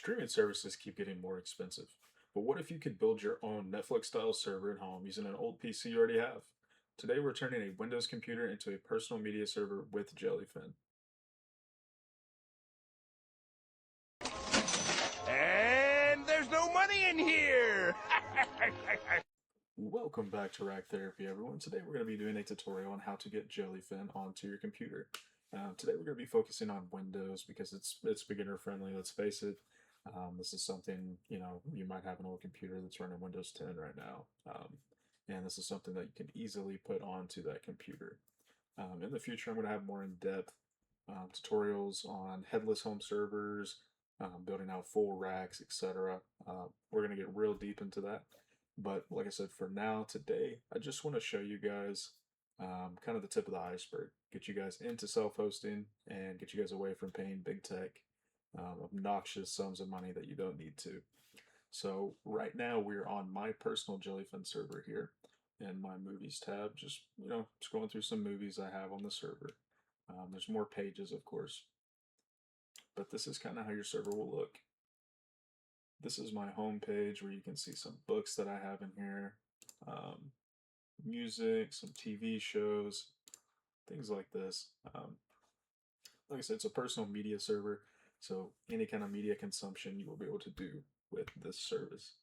Streaming services keep getting more expensive. But what if you could build your own Netflix style server at home using an old PC you already have? Today, we're turning a Windows computer into a personal media server with JellyFin. And there's no money in here! Welcome back to Rack Therapy, everyone. Today, we're going to be doing a tutorial on how to get JellyFin onto your computer. Today, we're going to be focusing on Windows because it's beginner friendly. Let's face it. This is something you might have an old computer that's running Windows 10 right now, and this is something that you can easily put onto that computer. In the future, I'm going to have more in-depth tutorials on headless home servers, building out full racks, etc. We're going to get real deep into that. But like I said, for now, today, I just want to show you guys kind of the tip of the iceberg, get you guys into self-hosting and get you guys away from paying big tech obnoxious sums of money that you don't need to. So right now we're on my personal JellyFin server here in my movies tab, just scrolling through some movies I have on the server. There's more pages, of course, but this is kind of how your server will look. This is my home page where you can see some books that I have in here, music, some TV shows, things like this. Like I said, it's a personal media server, so any kind of media consumption you will be able to do with this service.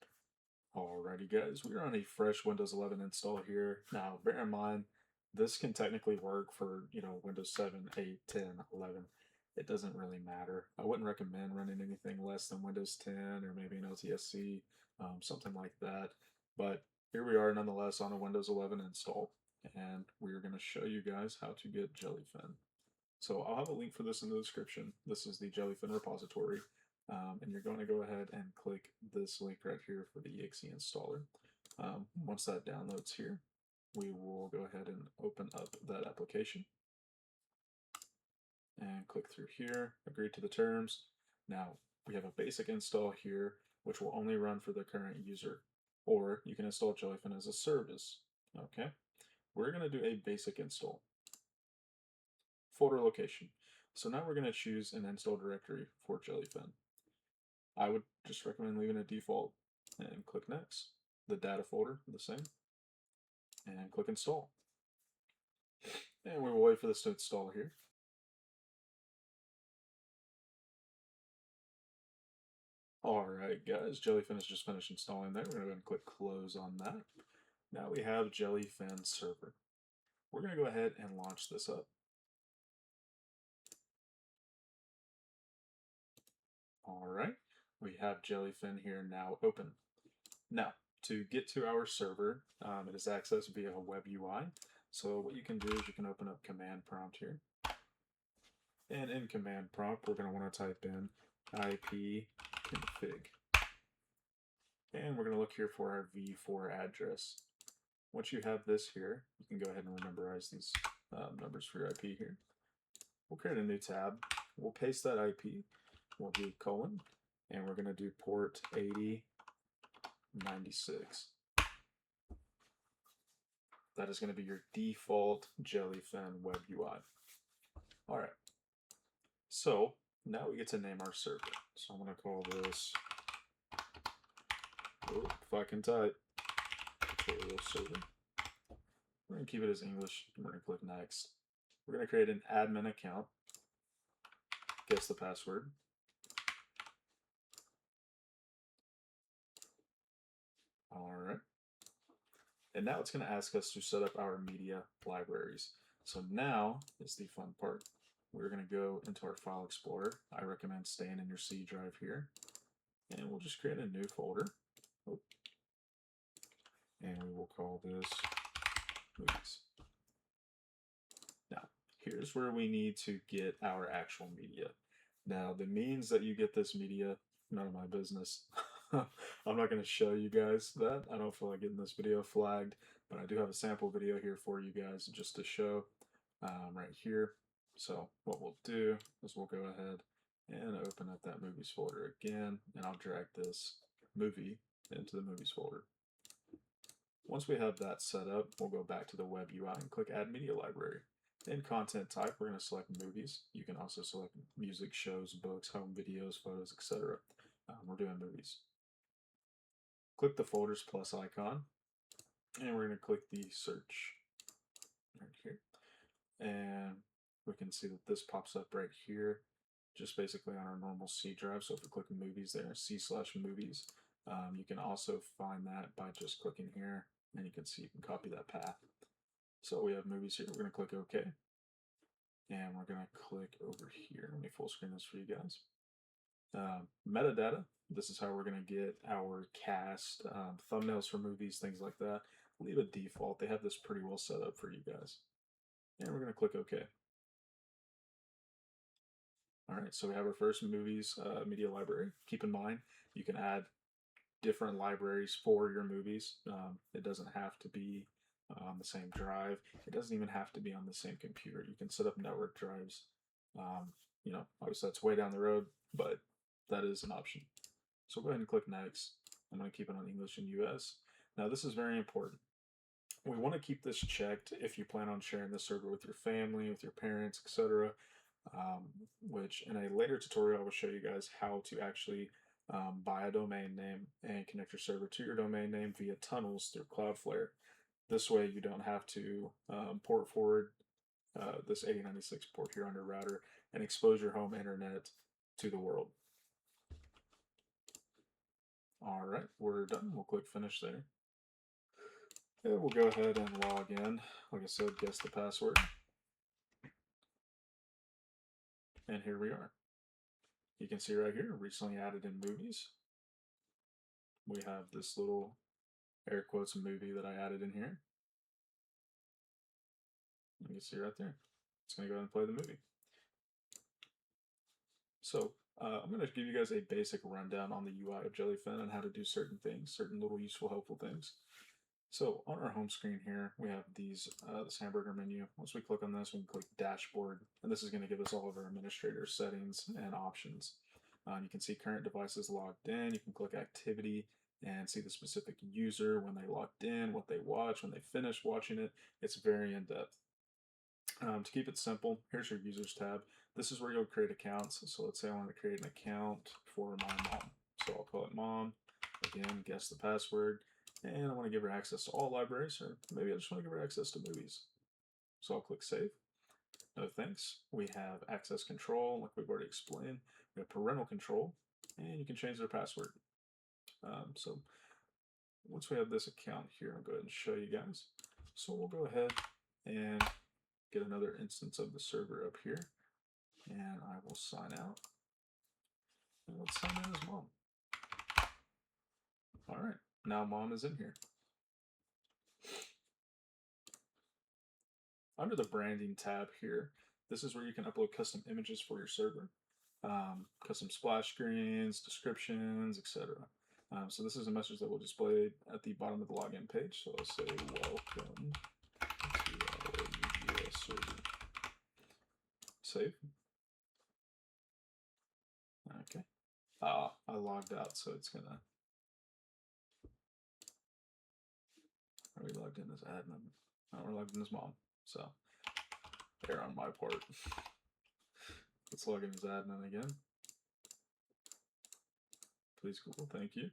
Alrighty guys, we're on a fresh Windows 11 install here. Now bear in mind, this can technically work for Windows 7, 8, 10, 11. It doesn't really matter. I wouldn't recommend running anything less than Windows 10 or maybe an LTSC, something like that. But here we are nonetheless on a Windows 11 install, and we're going to show you guys how to get JellyFin. So I'll have a link for this in the description. This is the JellyFin repository, and you're going to go ahead and click this link right here for the exe installer. Once that downloads here, we will go ahead and open up that application and click through here, agree to the terms. Now we have a basic install here, which will only run for the current user, or you can install JellyFin as a service. Okay, we're going to do a basic install. Folder location. So now we're going to choose an install directory for JellyFin. I would just recommend leaving it default and click next. The data folder, the same, and click install. And we will wait for this to install here. Alright guys, JellyFin has just finished installing there. We're going to go ahead and click close on that. Now we have JellyFin server. We're going to go ahead and launch this up. Alright, we have JellyFin here now open. Now, to get to our server, it is accessed via a web UI. So what you can do is you can open up command prompt here. And in command prompt, we're going to want to type in ipconfig. And we're going to look here for our v4 address. Once you have this here, you can go ahead and memorize these numbers for your IP here. We'll create a new tab. We'll paste that IP. We'll do colon, and we're going to do port 8096. That is going to be your default JellyFin web UI. Alright, so now we get to name our server. So I'm going to call this, if I can type, tutorial server. We're going to keep it as English, and we're going to click next. We're going to create an admin account, guess the password. Alright. And now it's going to ask us to set up our media libraries. So now is the fun part. We're going to go into our file explorer. I recommend staying in your C drive here. And we'll just create a new folder. And we will call this movies. Now, here's where we need to get our actual media. Now, the means that you get this media, none of my business. I'm not going to show you guys that. I don't feel like getting this video flagged, but I do have a sample video here for you guys just to show right here. So what we'll do is we'll go ahead and open up that movies folder again, and I'll drag this movie into the movies folder. Once we have that set up, we'll go back to the web UI and click add media library. In content type, we're going to select movies. You can also select music, shows, books, home videos, photos, etc. We're doing movies. Click the folders plus icon, and we're going to click the search right here. And we can see that this pops up right here, just basically on our normal C drive. So if we click movies there, C/movies, you can also find that by just clicking here, and you can see you can copy that path. So we have movies here. We're going to click OK, and we're going to click over here. Let me full screen this for you guys. Metadata. This is how we're going to get our cast, thumbnails for movies, things like that. Leave a default. They have this pretty well set up for you guys. And we're going to click OK. All right, so we have our first movies media library. Keep in mind, you can add different libraries for your movies. It doesn't have to be on the same drive. It doesn't even have to be on the same computer. You can set up network drives. Obviously that's way down the road, but that is an option. So go ahead and click next. I'm going to keep it on English and US. Now this is very important. We want to keep this checked if you plan on sharing this server with your family, with your parents, etc. Which in a later tutorial I will show you guys how to actually buy a domain name and connect your server to your domain name via tunnels through Cloudflare. This way you don't have to port forward this 8096 port here on your router and expose your home internet to the world. All right, we're done. We'll click finish there. And we'll go ahead and log in. Like I said, guess the password. And here we are. You can see right here, recently added in movies. We have this little air quotes movie that I added in here. You can see right there. It's going to go ahead and play the movie. So I'm going to give you guys a basic rundown on the UI of JellyFin and how to do certain things, certain little useful, helpful things. So on our home screen here, we have this hamburger menu. Once we click on this, we can click dashboard, and this is going to give us all of our administrator settings and options. You can see current devices logged in. You can click activity and see the specific user, when they logged in, what they watch, when they finished watching it. It's very in-depth. To keep it simple, here's your users tab. This is where you'll create accounts. So let's say I want to create an account for my mom. So I'll call it mom. Again, guess the password. And I want to give her access to all libraries, or maybe I just want to give her access to movies. So I'll click save. No thanks. We have access control, like we've already explained. We have parental control, and you can change their password. So once we have this account here, I'll go ahead and show you guys. So we'll go ahead and get another instance of the server up here, and I will sign out. And let's sign in as mom. All right, now mom is in here. Under the branding tab here, this is where you can upload custom images for your server, custom splash screens, descriptions, etc. So this is a message that will display at the bottom of the login page. So I'll say welcome to our media server. Save. Okay. I logged out, so it's gonna. Are we logged in as admin? No, we're logged in as mom. So, error on my part. Let's log in as admin again. Please Google, thank you.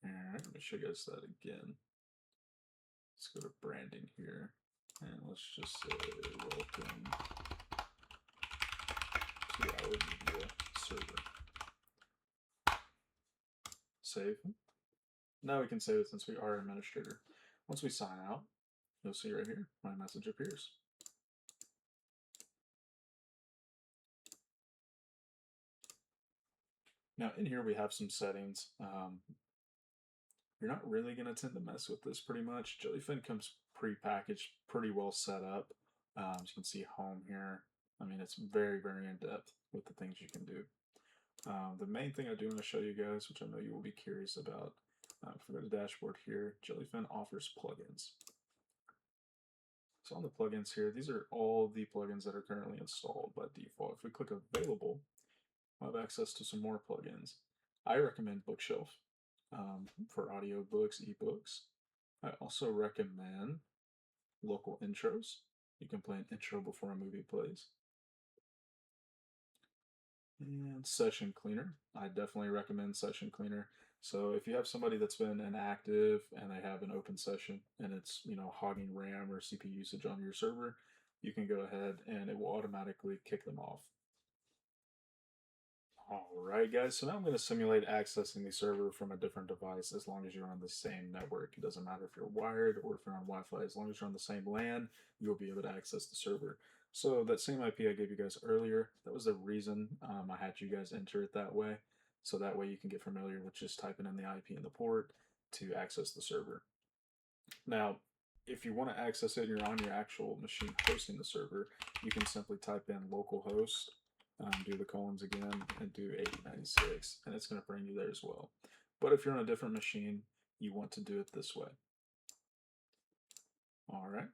Alright, let me show you guys that again. Let's go to branding here, and let's just say welcome to our media server. Save. Now we can save it since we are administrator. Once we sign out, you'll see right here, my message appears. Now in here we have some settings. You're not really going to tend to mess with this pretty much. JellyFin comes pre-packaged, pretty well set up. As you can see home here. I mean, it's very, very in-depth with the things you can do. The main thing I do want to show you guys, which I know you will be curious about, if we go to dashboard here, JellyFin offers plugins. So on the plugins here, these are all the plugins that are currently installed by default. If we click available, we'll have access to some more plugins. I recommend Bookshelf for audiobooks, ebooks. I also recommend local intros. You can play an intro before a movie plays. And session cleaner. I definitely recommend session cleaner. So if you have somebody that's been inactive and they have an open session and it's, hogging RAM or CPU usage on your server, you can go ahead and it will automatically kick them off. Alright guys, so now I'm going to simulate accessing the server from a different device as long as you're on the same network. It doesn't matter if you're wired or if you're on Wi-Fi. As long as you're on the same LAN, you'll be able to access the server. So that same IP I gave you guys earlier, that was the reason I had you guys enter it that way. So that way you can get familiar with just typing in the IP in the port to access the server. Now, if you want to access it and you're on your actual machine hosting the server, you can simply type in localhost, do the colons again, and do 8096, and it's going to bring you there as well. But if you're on a different machine, you want to do it this way. All right.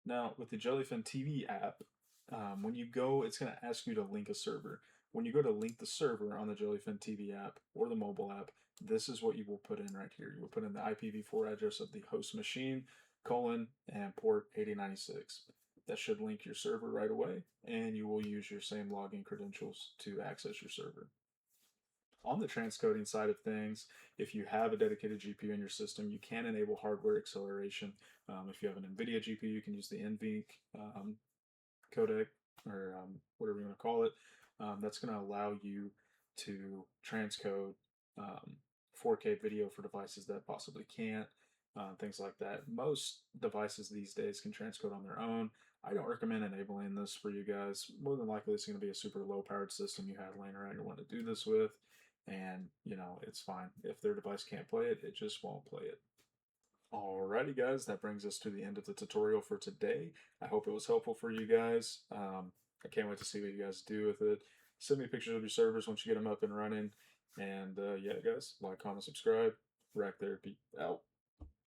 Now, with the JellyFin TV app, when you go, it's going to ask you to link a server. When you go to link the server on the JellyFin TV app or the mobile app, this is what you will put in right here. You will put in the IPv4 address of the host machine, colon, and port 8096. That should link your server right away, and you will use your same login credentials to access your server. On the transcoding side of things, if you have a dedicated GPU in your system, you can enable hardware acceleration. If you have an NVIDIA GPU, you can use the NVENC codec or whatever you want to call it. That's going to allow you to transcode 4K video for devices that possibly can't, things like that. Most devices these days can transcode on their own. I don't recommend enabling this for you guys. More than likely, it's going to be a super low powered system you have laying around you want to do this with. And, it's fine. If their device can't play it, it just won't play it. Alrighty, guys, that brings us to the end of the tutorial for today. I hope it was helpful for you guys. I can't wait to see what you guys do with it. Send me pictures of your servers once you get them up and running. And yeah, guys, like, comment, subscribe. Rack Therapy out.